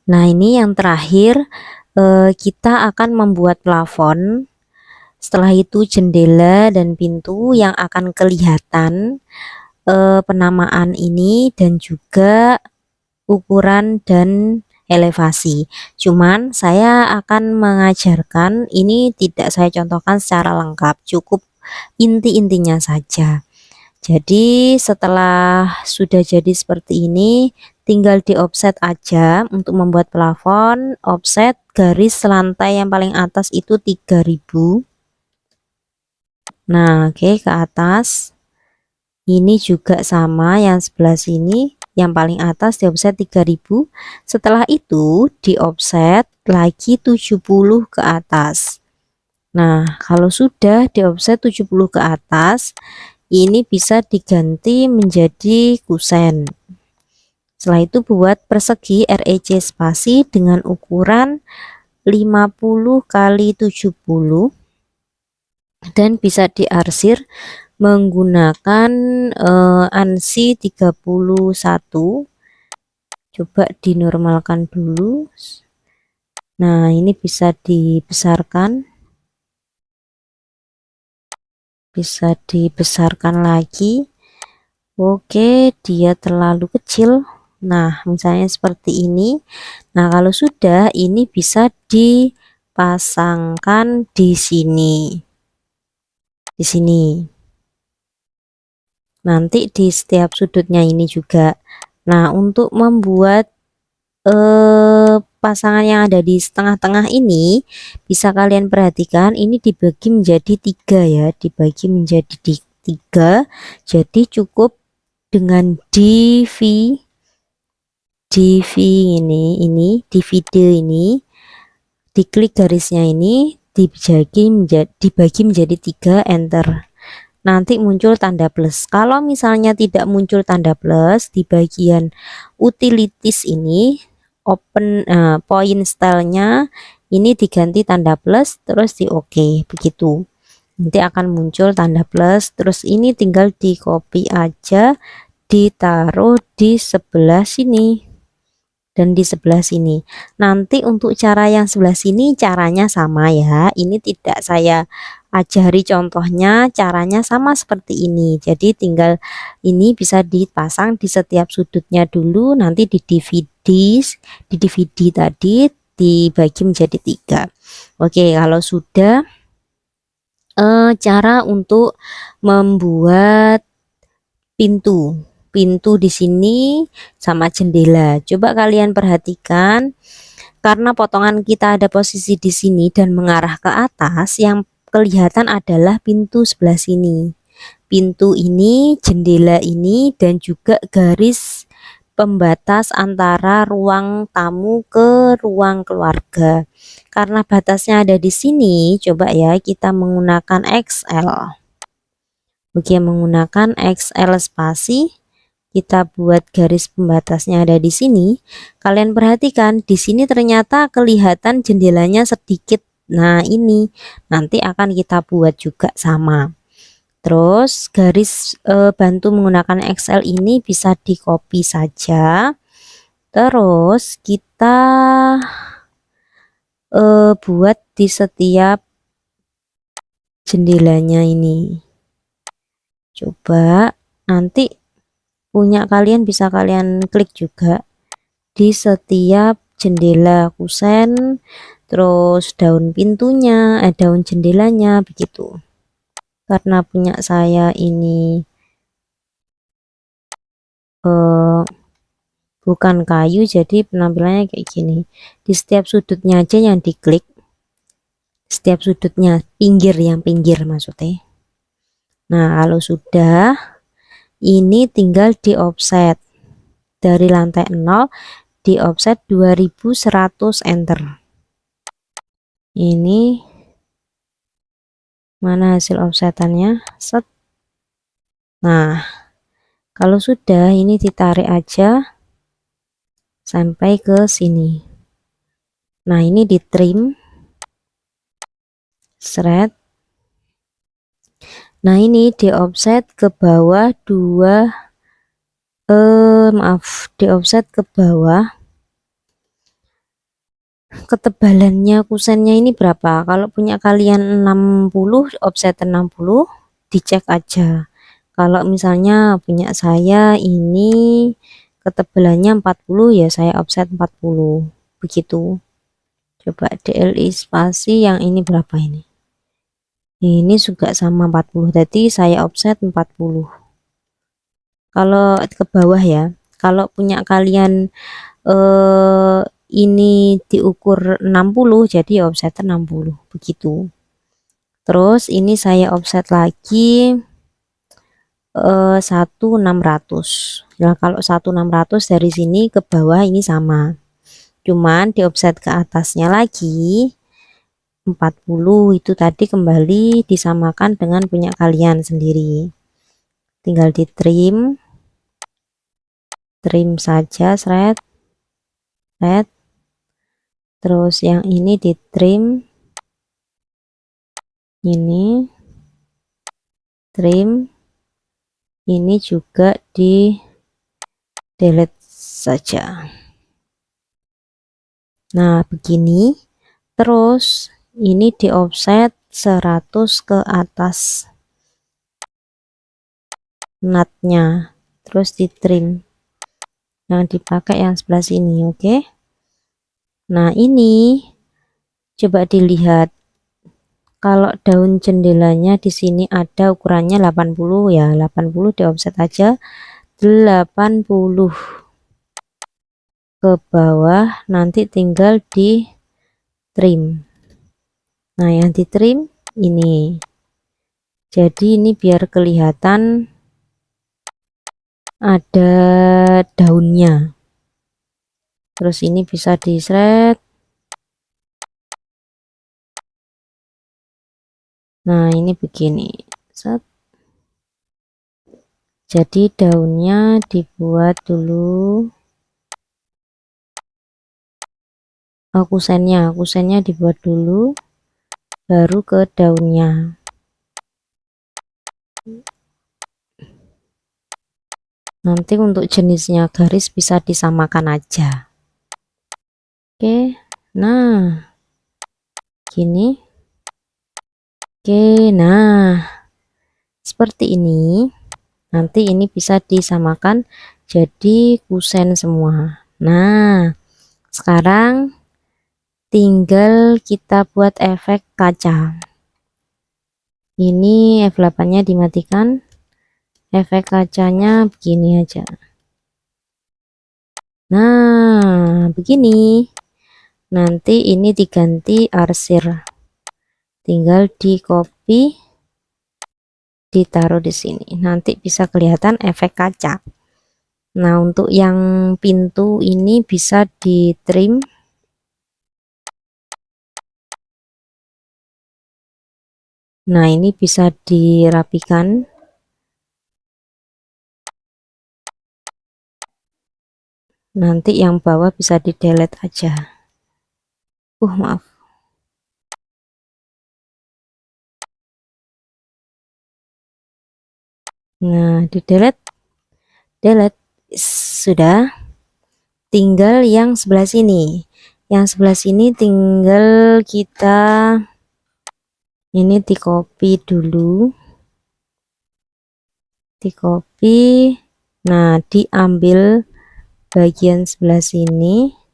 Nah, ini yang terakhir, kita akan membuat plafon. Setelah itu jendela dan pintu yang akan kelihatan penamaan ini dan juga ukuran dan elevasi. Cuman saya akan mengajarkan, ini tidak saya contohkan secara lengkap, cukup inti-intinya saja. Jadi setelah sudah jadi seperti ini, tinggal di offset aja untuk membuat plafon. Offset garis lantai yang paling atas itu 3000. Nah, oke, ke atas. Ini juga sama, yang sebelah sini yang paling atas di offset 3000. Setelah itu di offset lagi 70 ke atas. Nah, kalau sudah di offset 70 ke atas, ini bisa diganti menjadi kusen. Setelah itu buat persegi REC spasi dengan ukuran 50 kali 70 dan bisa diarsir menggunakan ANSI 31. Coba dinormalkan dulu. Nah, ini bisa dibesarkan, bisa dibesarkan lagi. Oke, dia terlalu kecil. Nah, misalnya seperti ini. Nah, kalau sudah, ini bisa dipasangkan di sini. Di sini. Nanti di setiap sudutnya ini juga. Nah, untuk membuat pasangan yang ada di tengah-tengah ini, bisa kalian perhatikan ini dibagi menjadi 3 ya, dibagi menjadi 3. Jadi cukup dengan div ini divide ini, diklik garisnya ini, dibagi menjadi 3, enter. Nanti muncul tanda plus. Kalau misalnya tidak muncul tanda plus di bagian utilities ini, open point stylenya ini diganti tanda plus, terus di OK, begitu. Nanti akan muncul tanda plus, terus ini tinggal di copy aja, ditaruh di sebelah sini dan di sebelah sini. Nanti untuk cara yang sebelah sini caranya sama ya. Ini tidak saya ajari contohnya, caranya sama seperti ini. Jadi tinggal ini bisa dipasang di setiap sudutnya dulu, nanti di DVD tadi dibagi menjadi 3. Oke, kalau sudah cara untuk membuat pintu di sini sama jendela. Coba kalian perhatikan, karena potongan kita ada posisi di sini dan mengarah ke atas, yang kelihatan adalah pintu sebelah sini. Pintu ini, jendela ini, dan juga garis pembatas antara ruang tamu ke ruang keluarga. Karena batasnya ada di sini, coba ya kita menggunakan XL. Oke, menggunakan XL spasi, kita buat garis pembatasnya ada di sini. Kalian perhatikan di sini ternyata kelihatan jendelanya sedikit. Nah, ini nanti akan kita buat juga sama. Terus garis bantu menggunakan XL ini bisa di copy saja. Terus kita buat di setiap jendelanya ini. Coba nanti punya kalian bisa kalian klik juga di setiap jendela kusen, terus daun pintunya, daun jendelanya begitu. Karena punya saya ini bukan kayu, jadi penampilannya kayak gini. Di setiap sudutnya aja yang diklik, setiap sudutnya, yang pinggir maksudnya. Nah, kalau sudah, ini tinggal di offset dari lantai 0, di offset 2100, enter. Ini mana hasil offsetannya, set. Nah, kalau sudah, ini ditarik aja sampai ke sini. Nah, ini di trim, seret. Nah, ini di offset ke bawah 2, maaf, di offset ke bawah ketebalannya kusennya ini berapa. Kalau punya kalian 60, offset 60, dicek aja. Kalau misalnya punya saya ini ketebalannya 40, ya saya offset 40 begitu. Coba DLI spasi yang ini berapa ini? Ini juga sama 40, jadi saya offset 40. Kalau ke bawah ya, kalau punya kalian ini diukur 60, jadi offset 60 begitu. Terus ini saya offset lagi 1600. Nah, kalau 1600 dari sini ke bawah ini sama. Cuman di offset ke atasnya lagi 40, itu tadi kembali disamakan dengan punya kalian sendiri. Tinggal di trim saja, thread. Terus yang ini di trim, ini trim, ini juga di delete saja. Nah, begini. Terus ini di offset 100 ke atas nutnya, terus di trim yang dipakai yang sebelah sini. Oke. Nah, ini coba dilihat, kalau daun jendelanya di sini ada ukurannya 80, ya 80 di offset aja 80 ke bawah, nanti tinggal di trim. Nah, yang di trim ini, jadi ini biar kelihatan ada daunnya. Terus ini bisa di shred. Nah, ini begini. Set. Jadi daunnya dibuat dulu. Kusennya dibuat dulu, baru ke daunnya. Nanti untuk jenisnya garis bisa disamakan aja. Oke, nah gini. Oke, nah seperti ini. Nanti ini bisa disamakan jadi kusen semua. Nah, sekarang tinggal kita buat efek kaca. Ini F8 nya dimatikan, efek kacanya begini aja. Nah, begini. Nanti ini diganti arsir, tinggal di copy, ditaruh di sini, nanti bisa kelihatan efek kaca. Nah, untuk yang pintu ini bisa di trim. Nah, ini bisa dirapikan. Nanti yang bawah bisa di delete aja. Maaf. Nah, di delete sudah. Tinggal yang sebelah sini. Yang sebelah sini tinggal kita ini di copy dulu. Di copy. Nah, diambil bagian sebelah sini.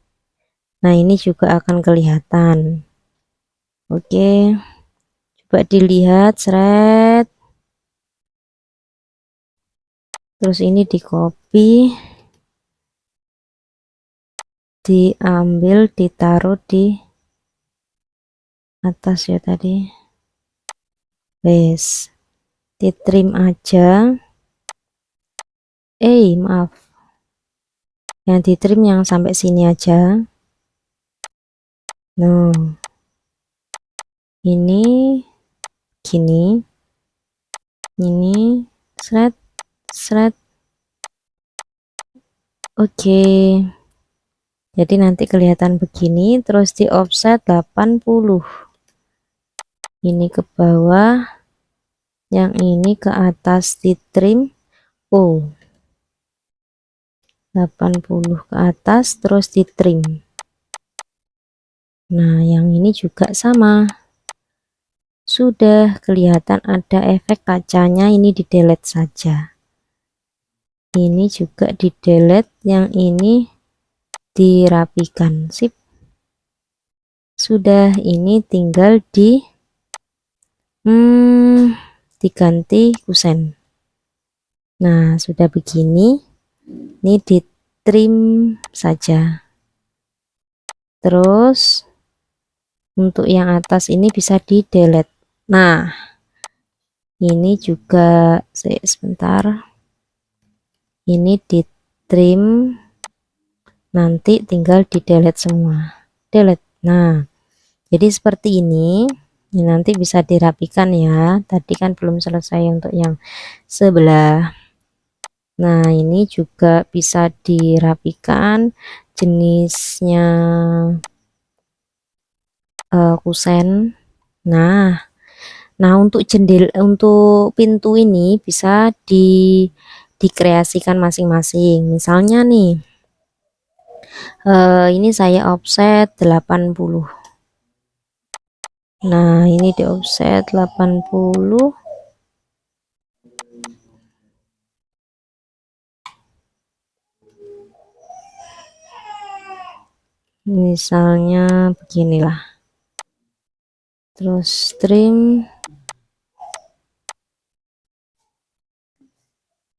Nah, ini juga akan kelihatan. Oke. Coba dilihat, thread. Terus ini di copy, diambil, ditaruh di atas ya tadi. Wes, di trim aja. Maaf. Yang di trim yang sampai sini aja. Nah, ini gini. Ini thread. Oke. Jadi nanti kelihatan begini, terus di offset 80. Ini ke bawah, yang ini ke atas di trim. 80 ke atas, terus di trim. Nah, yang ini juga sama. Sudah kelihatan ada efek kacanya, ini di delete saja. Ini juga di delete, yang ini dirapikan. Sip. Sudah, ini tinggal diganti kusen. Nah, sudah begini. Ini di trim saja. Terus untuk yang atas ini bisa di delete. Nah, ini juga sebentar, ini di trim, nanti tinggal di delete semua, delete. Nah, jadi seperti ini nanti bisa dirapikan ya. Tadi kan belum selesai untuk yang sebelah. Nah, ini juga bisa dirapikan, jenisnya kusen. Nah, untuk jendela, untuk pintu ini bisa dikreasikan masing-masing. Misalnya nih, ini saya offset 80. Nah, ini di offset 80. Misalnya beginilah. Terus trim.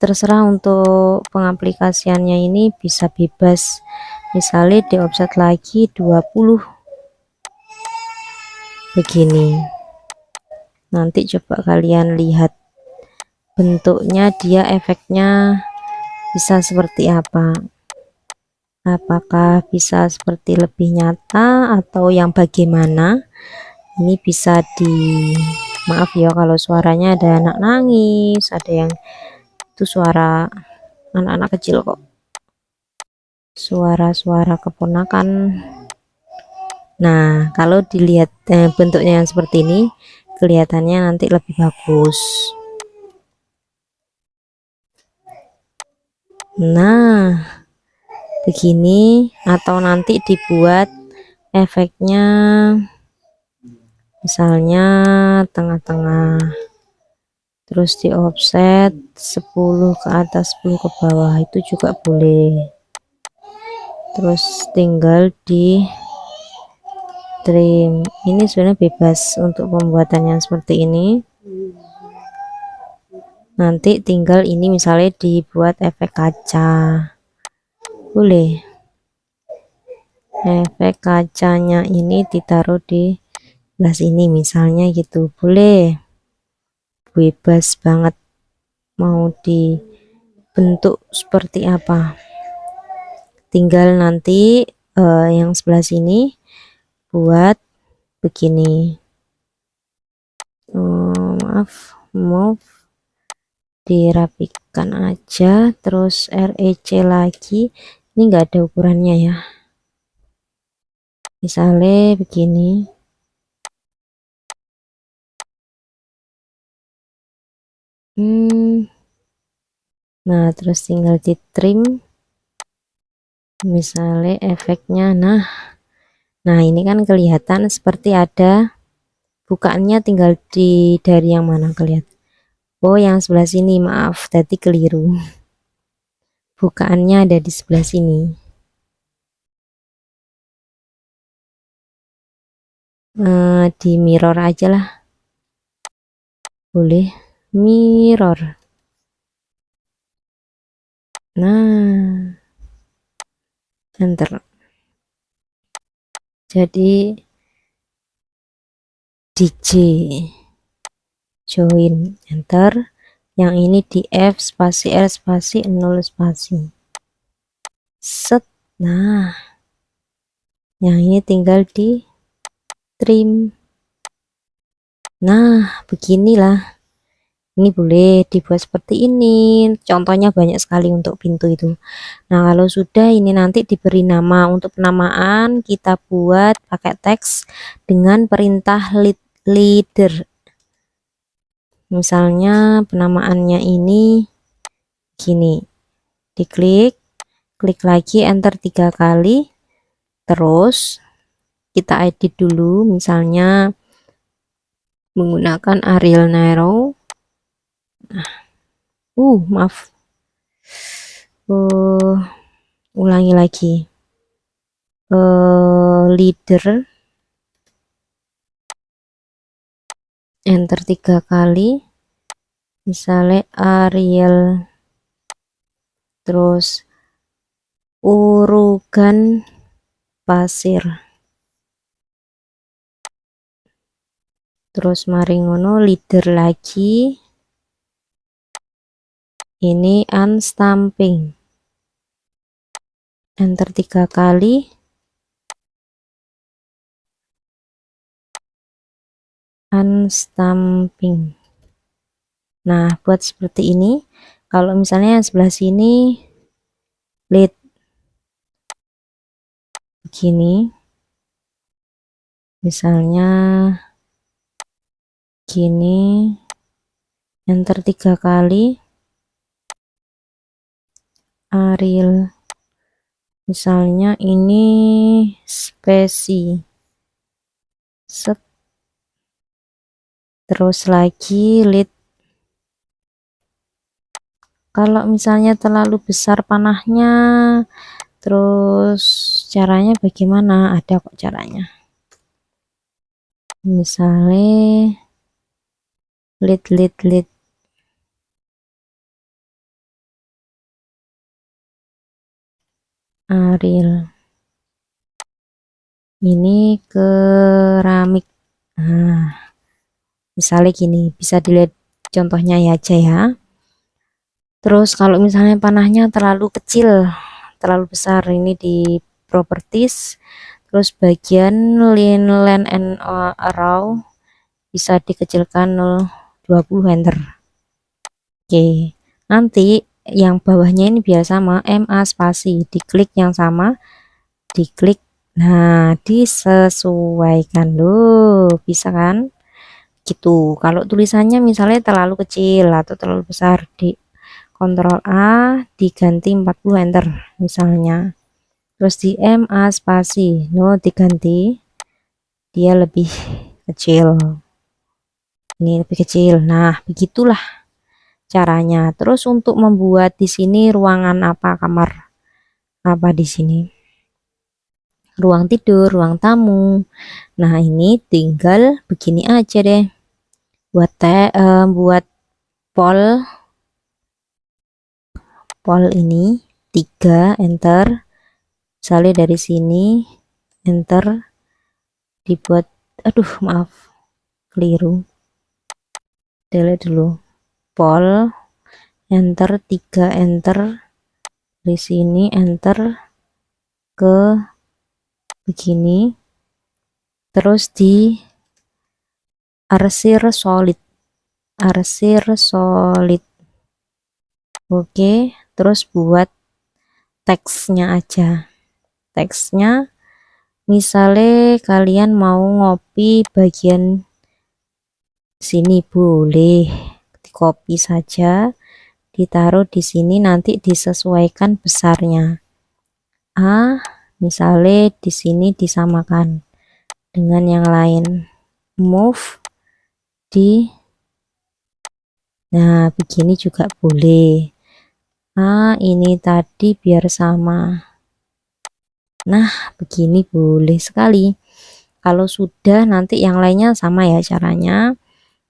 Terserah untuk pengaplikasiannya, ini bisa bebas. Misalnya di offset lagi 20. Begini. Nanti coba kalian lihat bentuknya, dia efeknya bisa seperti apa. Apakah bisa seperti lebih nyata atau yang bagaimana? Ini bisa maaf ya kalau suaranya ada anak nangis, ada yang itu suara anak-anak kecil kok, suara-suara keponakan. Nah, kalau dilihat bentuknya yang seperti ini, kelihatannya nanti lebih bagus. Nah, begini, atau nanti dibuat efeknya misalnya tengah-tengah, terus di offset 10 ke atas 10 ke bawah, itu juga boleh. Terus tinggal di trim. Ini sebenarnya bebas untuk pembuatannya seperti ini. Nanti tinggal ini misalnya dibuat efek kaca, boleh. Efek kacanya ini ditaruh di sebelah sini misalnya gitu, boleh. Bebas banget mau dibentuk seperti apa, tinggal nanti yang sebelah sini buat begini. Maaf, mau dirapikan aja. Terus REC lagi, ini enggak ada ukurannya ya, misalnya begini. Nah, terus tinggal di trim misalnya efeknya. Nah, ini kan kelihatan seperti ada bukaannya, tinggal dari yang mana kelihatan. Oh, yang sebelah sini, maaf tadi keliru, bukaannya ada di sebelah sini. Di mirror aja lah, boleh mirror. Nah, enter. Jadi DJ join, enter. Yang ini di F spasi R spasi 0 spasi set. Nah, yang ini tinggal di trim. Nah, beginilah. Ini boleh dibuat seperti ini. Contohnya banyak sekali untuk pintu itu. Nah, kalau sudah ini nanti diberi nama. Untuk penamaan kita buat pakai teks dengan perintah leader. Misalnya penamaannya ini gini. Diklik, klik lagi enter 3 kali. Terus kita edit dulu, misalnya menggunakan Arial Narrow. Maaf, ulangi lagi. Leader, enter 3 kali, misalnya Arial, terus urugan pasir, terus mari ngono leader lagi, ini unstamping, enter 3 kali, unstamping. Nah, buat seperti ini. Kalau misalnya yang sebelah sini lead begini, misalnya gini, enter 3 kali, Arial, misalnya ini spesi, set, terus lagi lead. Kalau misalnya terlalu besar panahnya, terus caranya bagaimana? Ada kok caranya. Misalnya lead Arial, ini keramik. Nah, misalnya gini, bisa dilihat contohnya ya aja ya. Terus kalau misalnya panahnya terlalu kecil, terlalu besar, ini di properties, terus bagian line land and arrow bisa dikecilkan 0,20, enter. Oke, nanti yang bawahnya ini biar sama, MA spasi, diklik yang sama, diklik, nah disesuaikan loh, bisa kan gitu. Kalau tulisannya misalnya terlalu kecil atau terlalu besar, di Ctrl A diganti 40, enter misalnya, terus di MA spasi no diganti dia lebih kecil, ini lebih kecil. Nah, begitulah caranya. Terus untuk membuat di sini ruangan apa, kamar apa di sini, ruang tidur, ruang tamu. Nah, ini tinggal begini aja deh, buat pol ini 3, enter, misalnya dari sini enter, dibuat, aduh maaf keliru, delete dulu, pol, enter 3, enter, di sini enter ke begini, terus di arsir solid, oke. Terus buat teksnya aja, teksnya misalnya kalian mau ngopi bagian sini, boleh di copy saja, ditaruh di sini, nanti disesuaikan besarnya. Misalnya di sini disamakan dengan yang lain, move di, nah begini juga boleh. Ini tadi biar sama, nah begini boleh sekali. Kalau sudah, nanti yang lainnya sama ya caranya.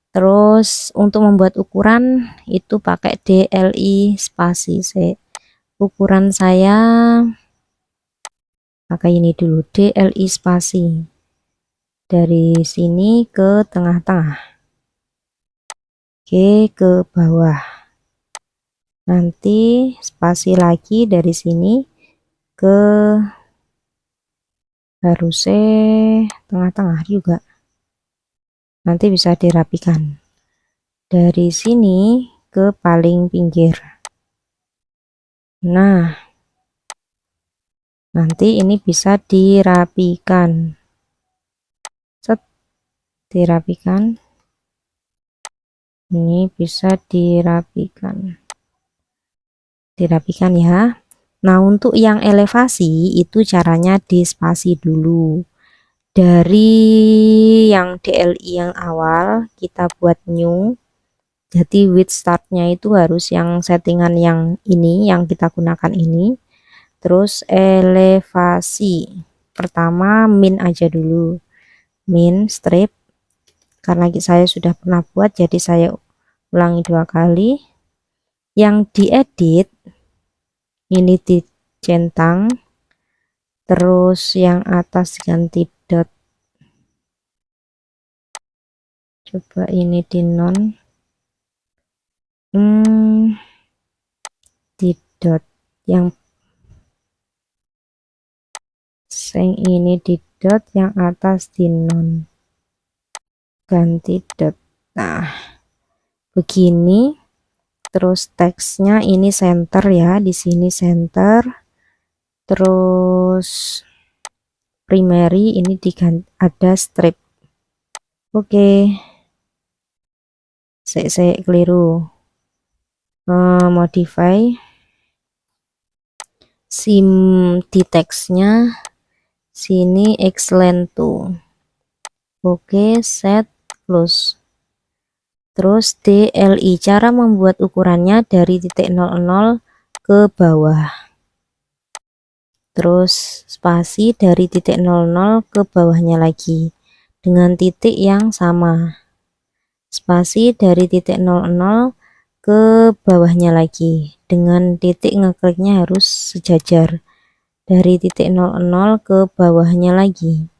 Terus untuk membuat ukuran itu pakai DLI spasi. Ukuran saya pakai ini dulu, DLI spasi, dari sini ke tengah-tengah, oke, ke bawah, nanti spasi lagi dari sini ke, harusnya tengah-tengah juga, nanti bisa dirapikan dari sini ke paling pinggir. Nah, nanti ini bisa dirapikan, set, dirapikan, ini bisa dirapikan ya. Nah, untuk yang elevasi itu caranya di spasi dulu, dari yang DLI yang awal kita buat new, jadi with startnya itu harus yang settingan yang ini yang kita gunakan ini. Terus elevasi pertama min aja dulu, min strip, karena saya sudah pernah buat jadi saya ulangi 2 kali. Yang diedit ini dicentang, terus yang atas ganti dot, coba ini di non, di dot, yang ini di dot, yang atas di non, ganti dot. Nah begini. Terus teksnya ini center ya, di sini center. Terus primary ini diganti ada strip. Oke, saya keliru. Modify sim di teksnya sini excellent tuh. Oke, set close. Terus DLI, cara membuat ukurannya dari titik 00 ke bawah. Terus spasi dari titik 00 ke bawahnya lagi dengan titik yang sama. Spasi dari titik 00 ke bawahnya lagi dengan titik ngekliknya harus sejajar dari titik 00 ke bawahnya lagi.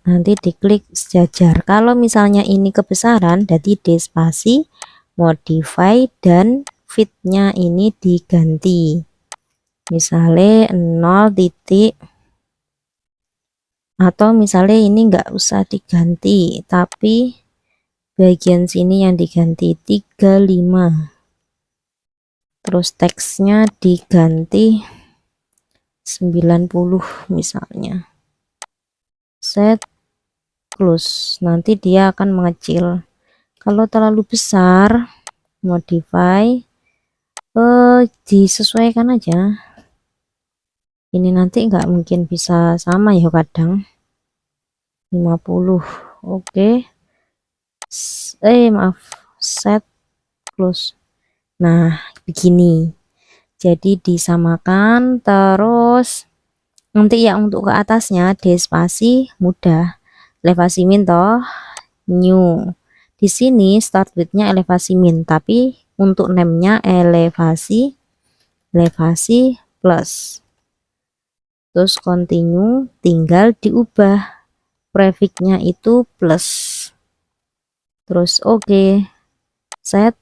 Nanti diklik sejajar. Kalau misalnya ini kebesaran, jadi D spasi, modify, dan fitnya ini diganti. Misalnya 0 titik, atau misalnya ini enggak usah diganti, tapi bagian sini yang diganti 35. Terus teksnya diganti 90 misalnya. Set close, nanti dia akan mengecil. Kalau terlalu besar, modify, disesuaikan aja. Ini nanti nggak mungkin bisa sama ya, kadang 50. Oke. Maaf, set close. Nah begini, jadi disamakan. Terus nanti ya untuk ke atasnya D spasi mudah, elevasi min toh, new. Di sini start widthnya elevasi min, tapi untuk name-nya elevasi plus. Terus continue, tinggal diubah prefixnya itu plus. Terus oke, set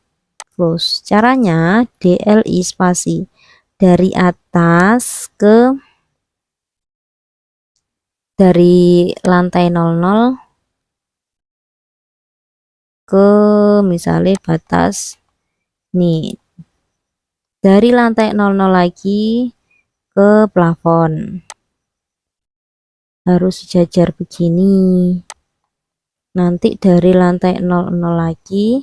close. Caranya DLI spasi dari atas ke, dari lantai 00 ke misalnya batas nih, dari lantai 00 lagi ke plafon harus sejajar begini. Nanti dari lantai 00 lagi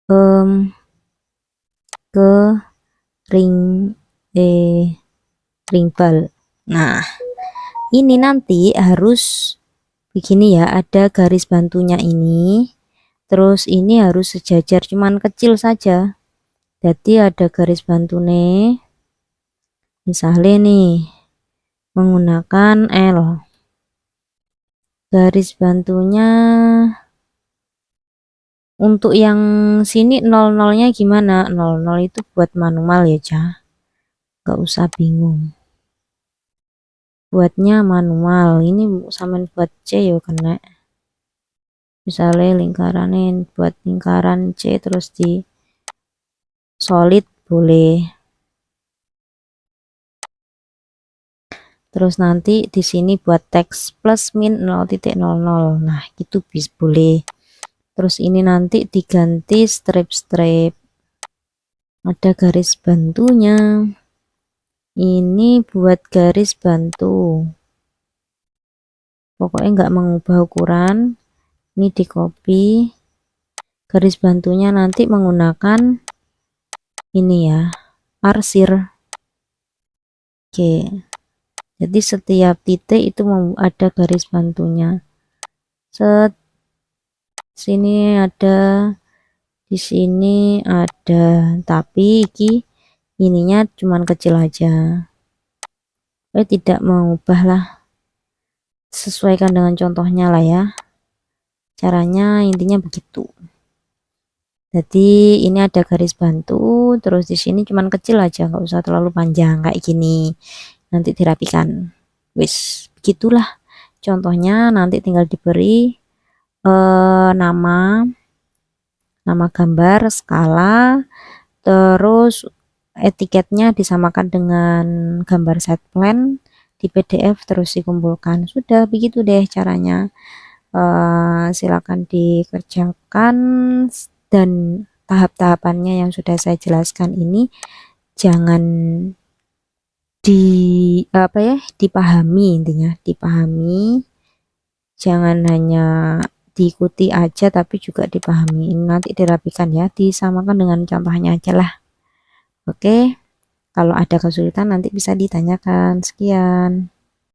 ke ring bal. Nah ini nanti harus begini ya, ada garis bantunya ini, terus ini harus sejajar, cuman kecil saja. Jadi ada garis bantu nih, misalnya nih menggunakan L, garis bantunya untuk yang sini 00-nya gimana? 00 itu buat manual ya, Cah, nggak usah bingung, buatnya manual. Ini sama buat C ya, kena misalnya lingkaran, buat lingkaran C terus di solid boleh. Terus nanti di sini buat teks plus min 0.00. Nah gitu bisa boleh. Terus ini nanti diganti strip-strip, ada garis bantunya. Ini buat garis bantu, pokoknya nggak mengubah ukuran. Ini di copy, garis bantunya nanti menggunakan ini ya, arsir Oke, jadi setiap titik itu ada garis bantunya. Set, sini ada, di sini ada, tapi ininya cuman kecil aja. Saya tidak mengubah lah, sesuaikan dengan contohnya lah ya. Caranya intinya begitu. Jadi ini ada garis bantu, terus di sini cuman kecil aja, nggak usah terlalu panjang kayak gini. Nanti dirapikan. Wis, begitulah contohnya. Nanti tinggal diberi nama gambar, skala, terus etiketnya disamakan dengan gambar set plan di PDF, terus dikumpulkan. Sudah begitu deh caranya. Silakan dikerjakan, dan tahap-tahapannya yang sudah saya jelaskan ini jangan dipahami, intinya dipahami, jangan hanya diikuti aja tapi juga dipahami. Ini nanti dirapikan ya, disamakan dengan contohnya aja lah. Oke, kalau ada kesulitan nanti bisa ditanyakan. Sekian.